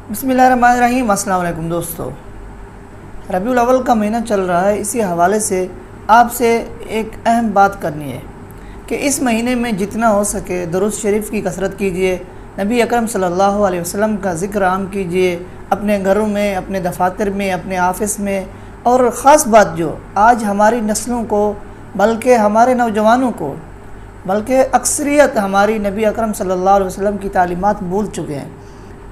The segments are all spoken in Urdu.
بسم اللہ الرحمن الرحیم۔ السلام علیکم دوستو، ربیع الاول کا مہینہ چل رہا ہے۔ اسی حوالے سے آپ سے ایک اہم بات کرنی ہے کہ اس مہینے میں جتنا ہو سکے درود شریف کی کثرت کیجئے، نبی اکرم صلی اللہ علیہ وسلم کا ذکر عام کیجئے، اپنے گھروں میں، اپنے دفاتر میں، اپنے آفس میں۔ اور خاص بات جو آج ہماری نسلوں کو، بلکہ ہمارے نوجوانوں کو، بلکہ اکثریت ہماری نبی اکرم صلی اللہ علیہ وسلم کی تعلیمات بھول چکے ہیں۔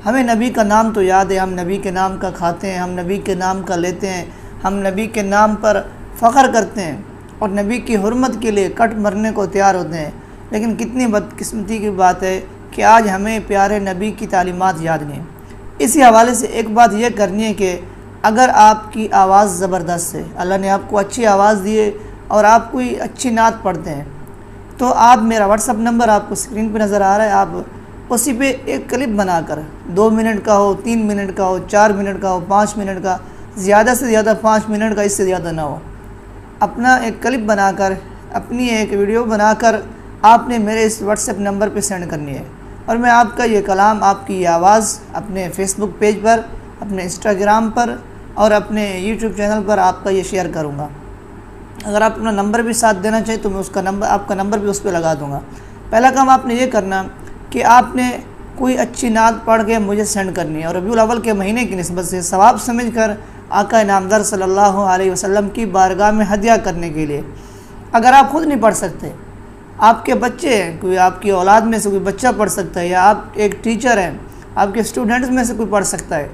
ہمیں نبی کا نام تو یاد ہے، ہم نبی کے نام کا کھاتے ہیں، ہم نبی کے نام کا لیتے ہیں، ہم نبی کے نام پر فخر کرتے ہیں اور نبی کی حرمت کے لیے کٹ مرنے کو تیار ہوتے ہیں، لیکن کتنی بدقسمتی کی بات ہے کہ آج ہمیں پیارے نبی کی تعلیمات یاد نہیں۔ اسی حوالے سے ایک بات یہ کرنی ہے کہ اگر آپ کی آواز زبردست ہے، اللہ نے آپ کو اچھی آواز دی ہے اور آپ کوئی اچھی نعت پڑھتے ہیں، تو آپ میرا واٹس اپ نمبر آپ کو اسکرین پہ نظر آ رہا ہے، آپ اسی پہ ایک کلپ بنا کر 2 منٹ کا ہو، 3 منٹ کا ہو، 4 منٹ کا ہو، 5 منٹ کا، زیادہ سے زیادہ 5 منٹ کا، اس سے زیادہ نہ ہو، اپنا ایک کلپ بنا کر، اپنی ایک ویڈیو بنا کر آپ نے میرے اس واٹس ایپ نمبر پہ سینڈ کرنی ہے، اور میں آپ کا یہ کلام، آپ کی یہ آواز اپنے فیس بک پیج پر، اپنے انسٹاگرام پر اور اپنے یوٹیوب چینل پر آپ کا یہ شیئر کروں گا۔ اگر آپ اپنا نمبر بھی ساتھ دینا چاہیں تو میں آپ کا نمبر بھی اس پہ لگا دوں گا۔ پہلا کام آپ نے یہ کرنا کہ آپ نے کوئی اچھی نعت پڑھ کے مجھے سینڈ کرنی ہے، اور ربیع الاول کے مہینے کی نسبت سے ثواب سمجھ کر آقا نامدار صلی اللہ علیہ وسلم کی بارگاہ میں ہدیہ کرنے کے لیے۔ اگر آپ خود نہیں پڑھ سکتے، آپ کے بچے ہیں، کوئی آپ کی اولاد میں سے کوئی بچہ پڑھ سکتا ہے، یا آپ ایک ٹیچر ہیں، آپ کے اسٹوڈنٹس میں سے کوئی پڑھ سکتا ہے،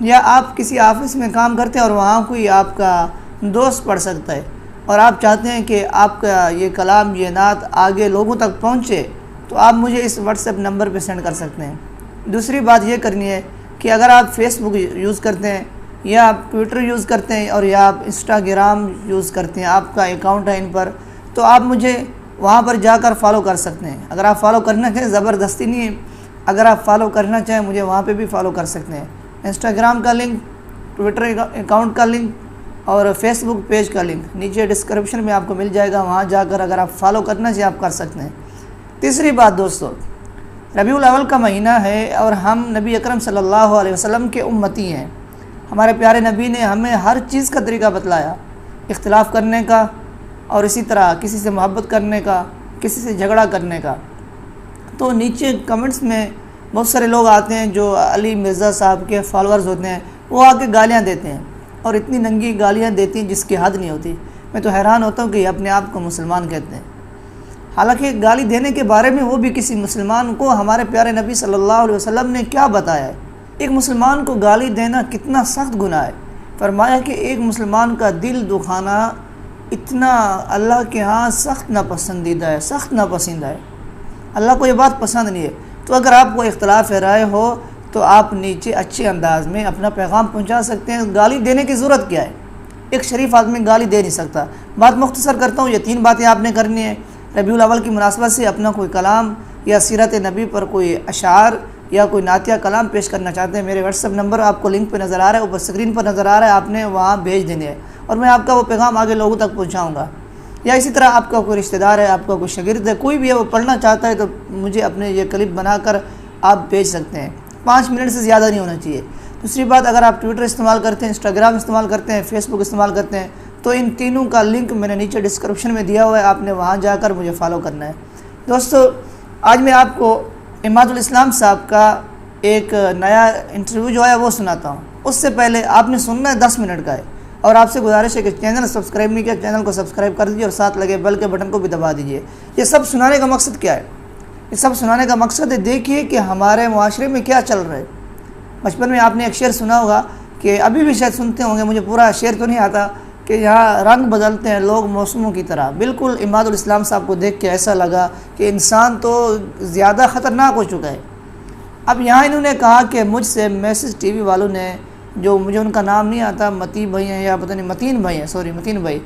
یا آپ کسی آفس میں کام کرتے ہیں اور وہاں کوئی آپ کا دوست پڑھ سکتا ہے، اور آپ چاہتے ہیں کہ آپ کا یہ کلام، یہ نعت آگے لوگوں تک پہنچے، تو آپ مجھے اس واٹس ایپ نمبر پہ سینڈ کر سکتے ہیں۔ دوسری بات یہ کرنی ہے کہ اگر آپ فیس بک یوز کرتے ہیں، یا آپ ٹویٹر یوز کرتے ہیں، اور یا آپ انسٹاگرام یوز کرتے ہیں، آپ کا اکاؤنٹ ہے ان پر، تو آپ مجھے وہاں پر جا کر فالو کر سکتے ہیں۔ اگر آپ فالو کرنا چاہیں، زبردستی نہیں ہے، اگر آپ فالو کرنا چاہیں مجھے وہاں پہ بھی فالو کر سکتے ہیں۔ انسٹاگرام کا لنک، ٹویٹر اکاؤنٹ کا لنک اور فیس بک پیج کا لنک نیچے ڈسکرپشن میں آپ کو مل جائے گا، وہاں جا کر اگر آپ فالو کرنا چاہیں آپ کر سکتے ہیں۔ تیسری بات دوستو، ربیع الاول کا مہینہ ہے اور ہم نبی اکرم صلی اللہ علیہ وسلم کے امتی ہیں۔ ہمارے پیارے نبی نے ہمیں ہر چیز کا طریقہ بتلایا، اختلاف کرنے کا، اور اسی طرح کسی سے محبت کرنے کا، کسی سے جھگڑا کرنے کا۔ تو نیچے کمنٹس میں بہت سارے لوگ آتے ہیں جو علی مرزا صاحب کے فالورز ہوتے ہیں، وہ آ کے گالیاں دیتے ہیں، اور اتنی ننگی گالیاں دیتی ہیں جس کی حد نہیں ہوتی۔ میں تو حیران ہوتا ہوں کہ یہ اپنے آپ کو مسلمان کہتے ہیں، حالانکہ گالی دینے کے بارے میں وہ بھی کسی مسلمان کو ہمارے پیارے نبی صلی اللہ علیہ وسلم نے کیا بتایا ہے۔ ایک مسلمان کو گالی دینا کتنا سخت گناہ ہے۔ فرمایا کہ ایک مسلمان کا دل دکھانا اتنا اللہ کے ہاں سخت ناپسندیدہ ہے، سخت ناپسندہ ہے، اللہ کو یہ بات پسند نہیں ہے۔ تو اگر آپ کو اختلاف رائے ہو تو آپ نیچے اچھے انداز میں اپنا پیغام پہنچا سکتے ہیں، گالی دینے کی ضرورت کیا ہے؟ ایک شریف آدمی گالی دے نہیں سکتا۔ بات مختصر کرتا ہوں، یہ 3 باتیں آپ نے کرنی ہے۔ ربیع الاول کی مناسبت سے اپنا کوئی کلام یا سیرت نبی پر کوئی اشعار یا کوئی نعتیہ کلام پیش کرنا چاہتے ہیں، میرے واٹس ایپ نمبر آپ کو لنک پہ نظر آ رہا ہے، اوپر اسکرین پر نظر آ رہا ہے، آپ نے وہاں بھیج دینے ہے، اور میں آپ کا وہ پیغام آگے لوگوں تک پہنچاؤں گا۔ یا اسی طرح آپ کا کوئی رشتہ دار ہے، آپ کا کوئی شاگرد ہے، کوئی بھی ہے، وہ پڑھنا چاہتا ہے، تو مجھے اپنے یہ کلپ بنا کر آپ بھیج سکتے ہیں۔ 5 منٹ سے زیادہ نہیں ہونا چاہیے۔ دوسری بات، اگر آپ ٹویٹر استعمال کرتے ہیں، انسٹاگرام استعمال کرتے ہیں، فیس بک استعمال کرتے ہیں، تو ان تینوں کا لنک میں نے نیچے ڈسکرپشن میں دیا ہوا ہے، آپ نے وہاں جا کر مجھے فالو کرنا ہے۔ دوستو، آج میں آپ کو عماد الاسلام صاحب کا ایک نیا انٹرویو جو ہے وہ سناتا ہوں۔ اس سے پہلے آپ نے سننا ہے 10 منٹ کا ہے، اور آپ سے گزارش ہے کہ چینل سبسکرائب نہیں کیا، چینل کو سبسکرائب کر دیجیے، اور ساتھ لگے بیل کے بٹن کو بھی دبا دیجیے۔ یہ سب سنانے کا مقصد کیا ہے؟ یہ سب سنانے کا مقصد ہے، دیکھیے کہ ہمارے معاشرے میں کیا چل رہا ہے۔ بچپن میں آپ نے ایک شعر سنا ہوگا، کہ ابھی بھی شاید سنتے ہوں گے، مجھے پورا شعر تو نہیں آتا، کہ یہاں رنگ بدلتے ہیں لوگ موسموں کی طرح۔ بالکل عماد الاسلام صاحب کو دیکھ کے ایسا لگا کہ انسان تو زیادہ خطرناک ہو چکا ہے۔ اب یہاں انہوں نے کہا کہ مجھ سے میسج ٹی وی والوں نے، جو مجھے ان کا نام نہیں آتا، متی بھائی ہیں یا پتہ نہیں متین بھائی ہیں، متین بھائی،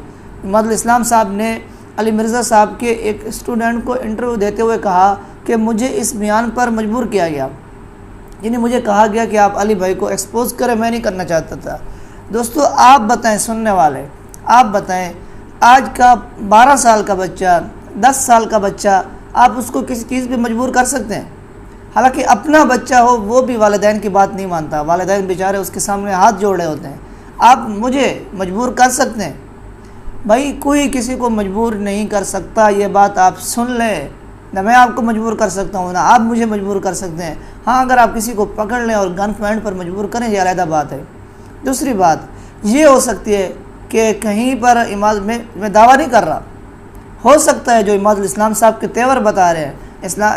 عماد الاسلام صاحب نے علی مرزا صاحب کے ایک اسٹوڈنٹ کو انٹرویو دیتے ہوئے کہا کہ مجھے اس بیان پر مجبور کیا گیا، یعنی مجھے کہا گیا کہ آپ علی بھائی کو ایکسپوز کریں، میں نہیں کرنا چاہتا تھا۔ دوستو، آپ بتائیں، سننے والے، آپ بتائیں، آج کا 12 سال کا بچہ، 10 سال کا بچہ، آپ اس کو کسی چیز پہ مجبور کر سکتے ہیں؟ حالانکہ اپنا بچہ ہو وہ بھی والدین کی بات نہیں مانتا، والدین بیچارے اس کے سامنے ہاتھ جوڑے ہوتے ہیں۔ آپ مجھے مجبور کر سکتے ہیں؟ بھائی کوئی کسی کو مجبور نہیں کر سکتا، یہ بات آپ سن لیں۔ نہ میں آپ کو مجبور کر سکتا ہوں، نہ آپ مجھے مجبور کر سکتے ہیں۔ ہاں اگر آپ کسی کو پکڑ لیں اور گن پوائنٹ پر مجبور کریں، یہ علیحدہ بات ہے۔ دوسری بات یہ ہو سکتی ہے کہ کہیں پر میں دعویٰ نہیں کر رہا، ہو سکتا ہے جو اماد الاسلام صاحب کے تیور بتا رہے ہیں،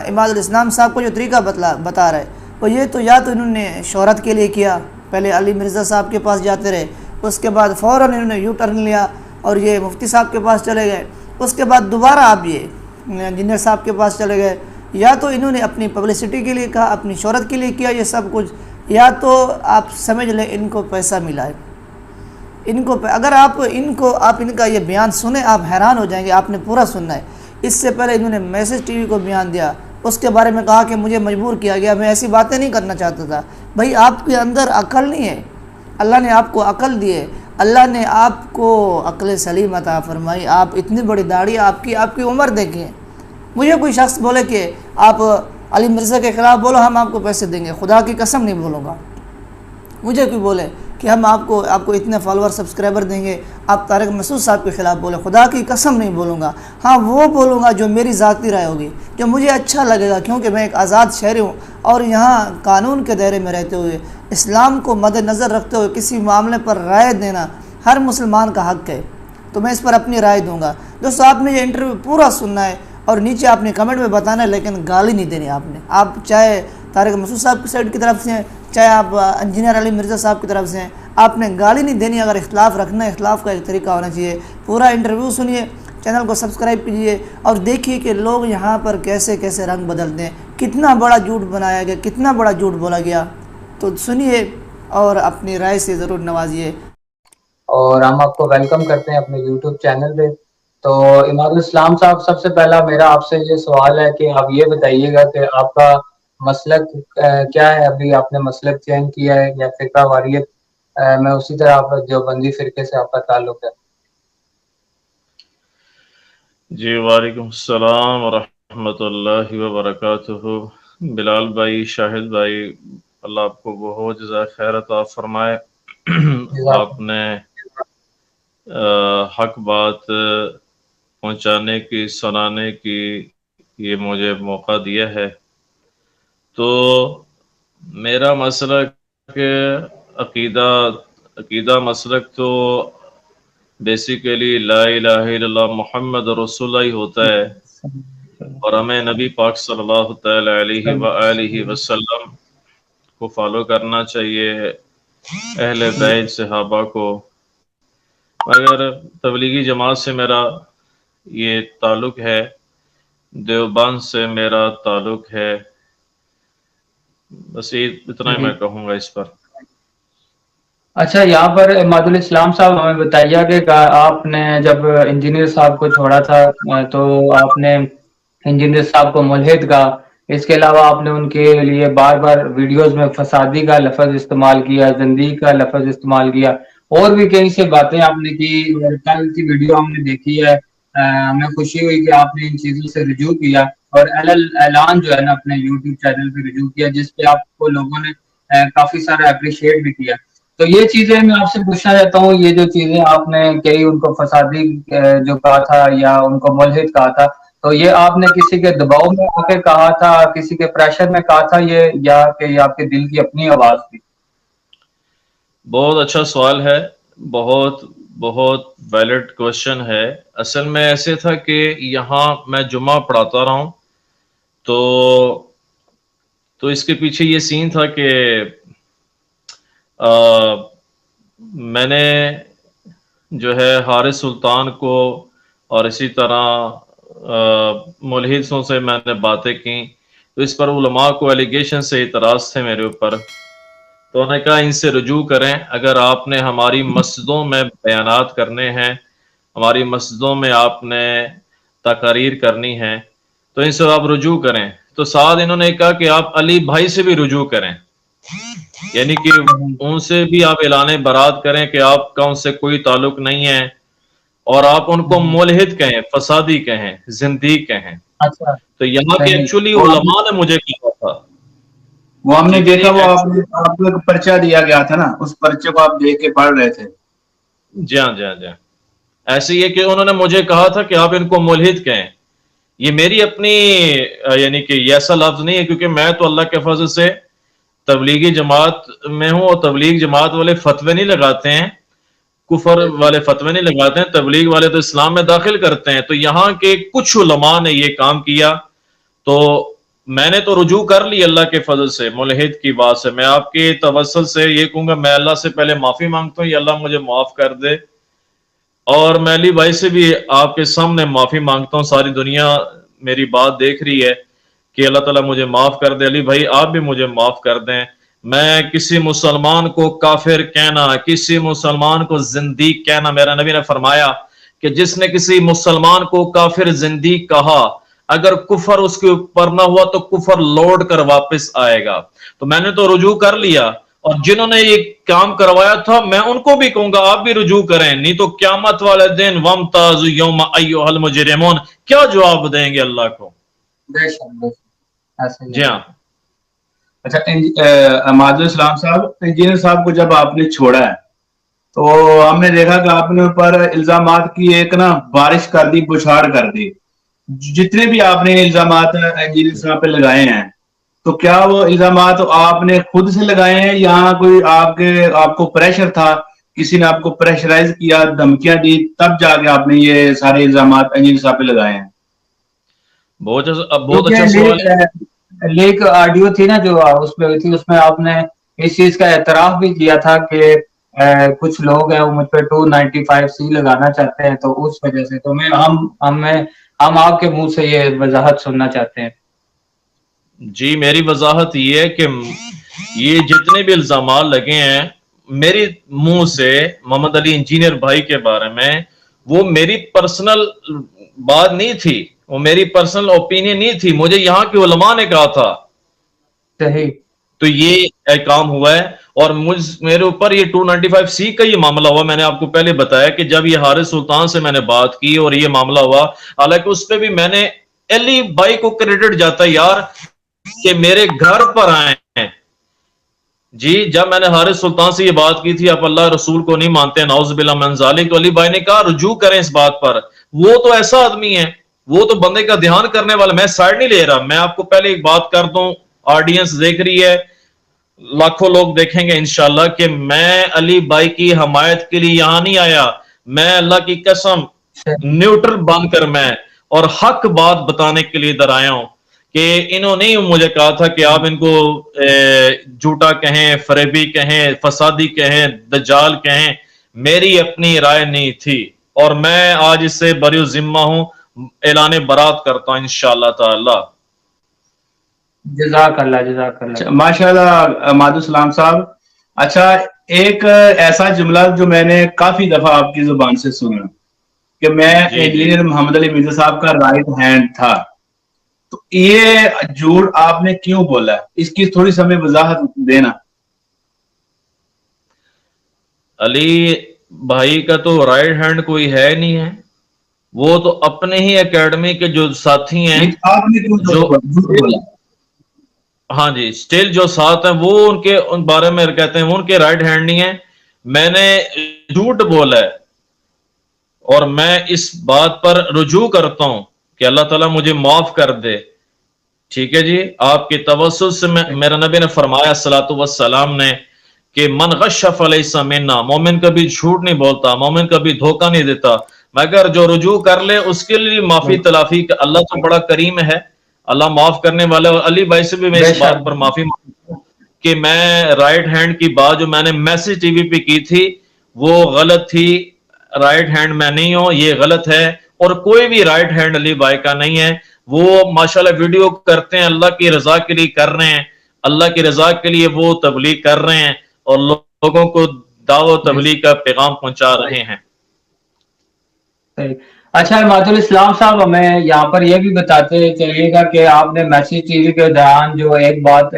اماد الاسلام صاحب کو جو طریقہ بتا رہے وہ یہ تو یا تو انہوں نے شہرت کے لیے کیا، پہلے علی مرزا صاحب کے پاس جاتے رہے، اس کے بعد فوراً انہوں نے یو ٹرن لیا اور یہ مفتی صاحب کے پاس چلے گئے، اس کے بعد دوبارہ آپ یہ انجینئر صاحب کے پاس چلے گئے۔ یا تو انہوں نے اپنی پبلسٹی کے لیے کہا، اپنی شہرت کے لیے کیا یہ سب کچھ، یا تو آپ سمجھ لیں ان کو پیسہ ملا ہے۔ اگر آپ ان کا یہ بیان سنیں آپ حیران ہو جائیں گے، آپ نے پورا سننا ہے۔ اس سے پہلے انہوں نے میسج ٹی وی کو بیان دیا، اس کے بارے میں کہا کہ مجھے مجبور کیا گیا، میں ایسی باتیں نہیں کرنا چاہتا تھا۔ بھائی آپ کے اندر عقل نہیں ہے، اللہ نے آپ کو عقل دی ہے، اللہ نے آپ کو عقل سلیم عطا فرمائی۔ آپ اتنی بڑی داڑھی، آپ کی عمر دیکھیں۔ مجھے کوئی شخص بولے کہ آپ علی مرزا کے خلاف بولو، ہم آپ کو پیسے دیں گے، خدا کی قسم نہیں بولوں گا۔ مجھے کوئی بولے کہ ہم آپ کو اتنے فالوور سبسکرائبر دیں گے، آپ طارق مسعود صاحب کے خلاف بولے، خدا کی قسم نہیں بولوں گا۔ ہاں وہ بولوں گا جو میری ذاتی رائے ہوگی، جو مجھے اچھا لگے گا، کیونکہ میں ایک آزاد شہری ہوں اور یہاں قانون کے دائرے میں رہتے ہوئے اسلام کو مد نظر رکھتے ہوئے کسی معاملے پر رائے دینا ہر مسلمان کا حق ہے، تو میں اس پر اپنی رائے دوں گا۔ دوستو آپ نے یہ انٹرویو پورا سننا ہے اور نیچے آپ نے کمنٹ میں بتانا ہے، لیکن گالی نہیں دینی آپ چاہے طارق مسعود صاحب کی سائڈ کی طرف سے ہیں، چاہے آپ انجینئر علی مرزا صاحب کی طرف سے ہیں، آپ نے گالی نہیں دینی۔ اگر اختلاف رکھنا ہے، اختلاف کا ایک طریقہ ہونا چاہیے۔ پورا انٹرویو سنیے، چینل کو سبسکرائب کیجیے اور دیکھیے کہ لوگ یہاں پر کیسے کیسے رنگ بدلتے ہیں، کتنا بڑا جھوٹ بنایا گیا، کتنا بڑا جھوٹ بولا گیا۔ تو سنیے اور اپنی رائے سے ضرور نوازیے۔ اور ہم آپ کو ویلکم کرتے ہیں اپنے یوٹیوب چینل پہ۔ تو اماد الاسلام صاحب، سب سے پہلا میرا آپ سے یہ سوال ہے کہ آپ یہ بتائیے گا کہ آپ کا مسلک کیا ہے؟ ابھی آپ نے مسلک چینج کیا ہے یا فقہ واریت میں اسی طرح آپ دیوبندی فرقے سے آپ کا تعلق ہے؟ جی وعلیکم السلام ورحمۃ اللہ وبرکاتہ۔ بلال بھائی، شاہد بھائی، اللہ آپ کو بہت جزائے خیر عطا فرمائے۔ آپ نے حق بات پہنچانے کی، سنانے کی یہ مجھے موقع دیا ہے۔ تو میرا مسلک عقیدہ مسلک تو بیسیکلی لا الہ الا اللہ محمد رسول اللہ ہوتا ہے، اور ہمیں نبی پاک صلی اللہ تعالی علیہ وآلہ وسلم کو فالو کرنا چاہیے، اہل بیت صحابہ کو۔ مگر تبلیغی جماعت سے میرا یہ تعلق ہے، دیوبند سے میرا تعلق ہے، بس اتنا ہی جی میں کہوں گا اس پر۔ اچھا، یہاں پر اماد الاسلام صاحب ہمیں بتائیے کہ آپ نے جب انجینئر صاحب کو چھوڑا تھا تو آپ نے انجینئر صاحب کو ملحد کہا، اس کے علاوہ آپ نے ان کے لیے بار بار ویڈیوز میں فسادی کا لفظ استعمال کیا، زندیق کا لفظ استعمال کیا، اور بھی کئی سے باتیں آپ نے کی۔ کل کی ویڈیو ہم نے دیکھی ہے، ہمیں خوشی ہوئی کہ آپ نے ان چیزوں سے رجوع کیا اور اعلان جو ہے نا اپنے یوٹیوب چینل پہ رجوع کیا، جس پہ آپ کو لوگوں نے کافی سارا اپریشیٹ بھی کیا۔ تو یہ چیزیں میں آپ سے پوچھنا چاہتا ہوں، یہ جو چیزیں آپ نے کئی ان کو فسادی جو کہا تھا یا ان کو ملحد کہا تھا، تو یہ آپ نے کسی کے دباؤ میں آ کے کہا تھا، کسی کے پریشر میں کہا تھا یہ، یا کہ یہ آپ کے دل کی اپنی آواز تھی؟ بہت اچھا سوال ہے، بہت بہت ویلڈ کوشچن ہے۔ اصل میں ایسے تھا کہ یہاں میں جمعہ پڑھاتا رہا ہوں، تو اس کے پیچھے یہ سین تھا کہ میں نے جو ہے حارث سلطان کو اور اسی طرح ملحدوں سے میں نے باتیں کی، تو اس پر علماء کو ایلیگیشن سے اعتراض تھے میرے اوپر، تو انہوں نے کہا ان سے رجوع کریں، اگر آپ نے ہماری مسجدوں میں بیانات کرنے ہیں، ہماری مسجدوں میں آپ نے تقاریر کرنی ہے، تو ان سے آپ رجوع کریں۔ تو ساتھ انہوں نے کہا کہ آپ علی بھائی سے بھی رجوع کریں، یعنی کہ ان سے بھی آپ اعلان برات کریں کہ آپ کا ان سے کوئی تعلق نہیں ہے، اور آپ ان کو ملحد کہیں، فسادی کہیں، زندیق کہیں۔ اچھا، تو یہاں پہ صحیح۔ ایکچولی تو آپ علماء نے مجھے کہا تھا وہ ہم نے جتنی دیکھا، وہ آپ کو ایک پرچہ دیا گیا تھا نا، اس پرچے کو آپ دیکھ کے پڑھ رہے تھے. جی ہاں جی ہاں جی ہاں. ایسے یہ کہ انہوں نے مجھے کہا تھا کہ آپ ان کو ملحد کہیں. یہ میری اپنی یعنی کہ یہ ایسا لفظ نہیں ہے، کیونکہ میں تو اللہ کے فضل سے تبلیغی جماعت میں ہوں، اور تبلیغ جماعت والے فتوے نہیں لگاتے ہیں، کفر والے فتوے نہیں لگاتے ہیں، تبلیغ والے تو اسلام میں داخل کرتے ہیں. تو یہاں کے کچھ علماء نے یہ کام کیا، تو میں نے تو رجوع کر لی اللہ کے فضل سے ملحد کی بات سے. میں آپ کے توسل سے یہ کہوں گا، میں اللہ سے پہلے معافی مانگتا ہوں، یہ اللہ مجھے معاف کر دے. اور میں علی بھائی سے بھی آپ کے سامنے معافی مانگتا ہوں، ساری دنیا میری بات دیکھ رہی ہے، کہ اللہ تعالیٰ مجھے معاف کر دے. علی بھائی آپ بھی مجھے معاف کر دیں. میں کسی مسلمان کو کافر کہنا، کسی مسلمان کو زندیق کہنا، میرا نبی نے فرمایا کہ جس نے کسی مسلمان کو کافر زندیق کہا، اگر کفر اس کے اوپر نہ ہوا تو کفر لوٹ کر واپس آئے گا. تو میں نے تو رجوع کر لیا، اور جنہوں نے یہ کام کروایا تھا میں ان کو بھی کہوں گا آپ بھی رجوع کریں، نہیں تو قیامت والے دن وَامْتَازُوا الْيَوْمَ أَيُّهَا الْمُجْرِمُونَ کیا جواب دیں گے اللہ کو. بے شک ایسا ہی جی ہے. ہاں. اچھا مادر اسلام صاحب، انجینئر صاحب کو جب آپ نے چھوڑا ہے تو ہم نے دیکھا کہ آپ نے اوپر الزامات کی ایک نا بارش کر دی، بچھاڑ کر دی. جتنے بھی آپ نے الزامات انجینئر صاحب پہ لگائے ہیں، تو کیا وہ الزامات آپ نے خود سے لگائے ہیں، یا کوئی آپ کو پریشر تھا، کسی نے آپ کو پریشرائز کیا، دھمکیاں دی، تب جا کے آپ نے یہ سارے الزامات انجینئر صاحب پہ لگائے ہیں؟ بہت اچھا سوال ہے. لیک آڈیو تھی نا جو اس پہ ہوئی تھی، اس میں آپ نے اس چیز کا اعتراف بھی کیا تھا کہ کچھ لوگ ہیں وہ مجھ پہ 295C لگانا چاہتے ہیں، تو اس وجہ سے تو ہم آپ کے منہ سے یہ وضاحت سننا چاہتے ہیں. جی میری وضاحت یہ ہے کہ یہ جتنے بھی الزامات لگے ہیں میری منہ سے محمد علی انجینئر بھائی کے بارے میں، وہ میری پرسنل بات نہیں تھی، وہ میری پرسنل اوپینین نہیں تھی، مجھے یہاں کے علماء نے کہا تھا. صحیح. تو یہ کام ہوا ہے، اور میرے اوپر یہ 295C کا یہ معاملہ ہوا. میں نے آپ کو پہلے بتایا کہ جب یہ حارث سلطان سے میں نے بات کی اور یہ معاملہ ہوا، حالانکہ اس پہ بھی میں نے علی بھائی کو کریڈٹ جاتا ہے یار کہ میرے گھر پر آئے ہیں. جی جب میں نے حارث سلطان سے یہ بات کی تھی آپ اللہ رسول کو نہیں مانتے، نعوذ باللہ من ذالک، تو علی بھائی نے کہا رجوع کریں اس بات پر. وہ تو ایسا آدمی ہے، وہ تو بندے کا دھیان کرنے والا. میں سائڈ نہیں لے رہا. میں آپ کو پہلے ایک بات کر دوں، آڈینس دیکھ رہی ہے، لاکھوں لوگ دیکھیں گے انشاءاللہ، کہ میں علی بھائی کی حمایت کے لیے یہاں نہیں آیا. میں اللہ کی قسم نیوٹرل بن کر میں اور حق بات بتانے کے لیے ادھر آیا ہوں، کہ انہوں نے مجھے کہا تھا کہ آپ ان کو جھوٹا کہیں، فریبی کہیں، فسادی کہیں، دجال کہیں. میری اپنی رائے نہیں تھی، اور میں آج اس سے بری ذمہ ہوں، اعلان برات کرتا ہوں انشاءاللہ تعالی. جزاک اللہ. ماشاء اللہ مادر اسلام صاحب. اچھا ایک ایسا جملہ جو میں نے کافی دفعہ آپ کی زبان سے سنا کہ میں انجینئر محمد علی مرزا صاحب کا رائٹ ہینڈ تھا، تو یہ جھوٹ آپ نے کیوں بولا ہے؟ اس کی تھوڑی سی ہمیں وضاحت دینا. علی بھائی کا تو رائٹ ہینڈ کوئی ہے نہیں ہے، وہ تو اپنے ہی اکیڈمی کے جو ساتھی ہیں، آپ نے کیوں جو جھوٹ بولا؟ ہاں جی اسٹل جو ساتھ ہیں وہ ان بارے میں کہتے ہیں وہ ان کے رائٹ ہینڈ نہیں ہیں. میں نے جھوٹ بولا ہے، اور میں اس بات پر رجوع کرتا ہوں کہ اللہ تعالیٰ مجھے معاف کر دے. ٹھیک ہے جی. آپ کے توسل سے میرا نبی نے فرمایا صلاۃ والسلام نے کہ من غش فلیس منا، مومن کبھی جھوٹ نہیں بولتا، مومن کبھی دھوکہ نہیں دیتا، مگر جو رجوع کر لے اس کے لیے معافی تلافی. کہ اللہ تو بڑا کریم ہے، اللہ معاف کرنے والا. اور علی بھائی سے بھی میں اس بات پر معافی مانگتا ہوں کہ میں رائٹ ہینڈ کی بات جو میں نے میسج ٹی وی پہ کی تھی وہ غلط تھی. رائٹ ہینڈ میں نہیں ہوں، یہ غلط ہے، اور کوئی بھی رائٹ ہینڈ علی بھائی کا نہیں ہے. وہ ماشاءاللہ ویڈیو کرتے ہیں، اللہ کی رضا کے لیے کر رہے ہیں، اللہ کی رضا کے لیے وہ تبلیغ کر رہے ہیں اور لوگوں کو دعوت تبلیغ کا پیغام پہنچا رہے ہیں. اچھا مادر اسلام صاحب، ہمیں یہاں پر یہ بھی بتاتے چلیے گا کہ آپ نے میسج ٹی وی کے دوران جو ایک بات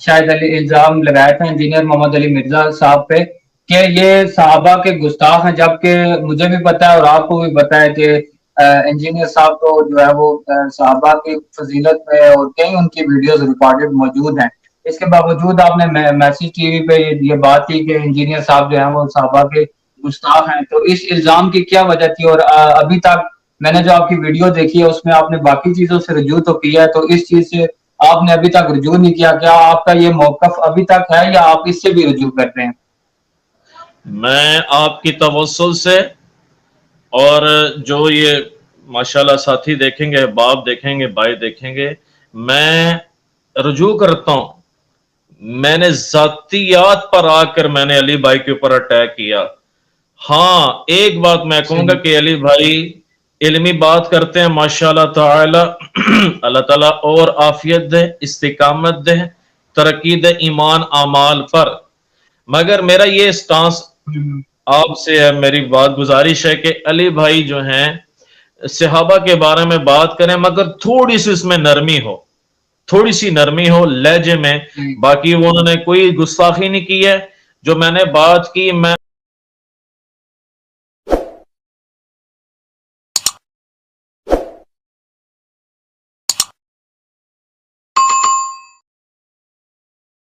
شاید الزام لگایا تھا انجینئر محمد علی مرزا صاحب پہ کہ یہ صحابہ کے گستاخ ہیں، جبکہ مجھے بھی پتا ہے اور آپ کو بھی پتا ہے کہ انجینئر صاحب تو جو ہے وہ صحابہ کی فضیلت میں اور کئی ان کی ویڈیوز ریکارڈڈ موجود ہیں. اس کے باوجود آپ نے میسج ٹی وی پہ یہ بات کی کہ انجینئر صاحب جو ہیں وہ صحابہ کے گستاخ ہیں، تو اس الزام کی کیا وجہ تھی؟ اور ابھی تک میں نے جو آپ کی ویڈیو دیکھی ہے اس میں آپ نے باقی چیزوں سے رجوع تو کیا ہے، تو اس چیز سے آپ نے ابھی تک رجوع نہیں کیا، کیا آپ کا یہ موقف ابھی تک ہے یا آپ اس سے بھی رجوع کرتے ہیں؟ میں آپ کی توسل سے اور جو یہ ماشاءاللہ ساتھی دیکھیں گے، باپ دیکھیں گے، بھائی دیکھیں گے، میں رجوع کرتا ہوں. میں نے ذاتیات پر آ کر میں نے علی بھائی کے اوپر اٹیک کیا. ہاں ایک بات میں کہوں گا کہ علی بھائی علمی بات کرتے ہیں ماشاءاللہ تعالی. اللہ تعالیٰ اور عافیت دے، استقامت دے، ترقی دے ایمان اعمال پر. مگر میرا یہ سٹانس آپ سے ہے، میری بات گزارش ہے کہ علی بھائی جو ہیں صحابہ کے بارے میں بات کریں مگر تھوڑی سی اس میں نرمی ہو، تھوڑی سی نرمی ہو لہجے میں. باقی وہ انہوں نے کوئی گستاخی نہیں کی ہے. جو میں نے بات کی میں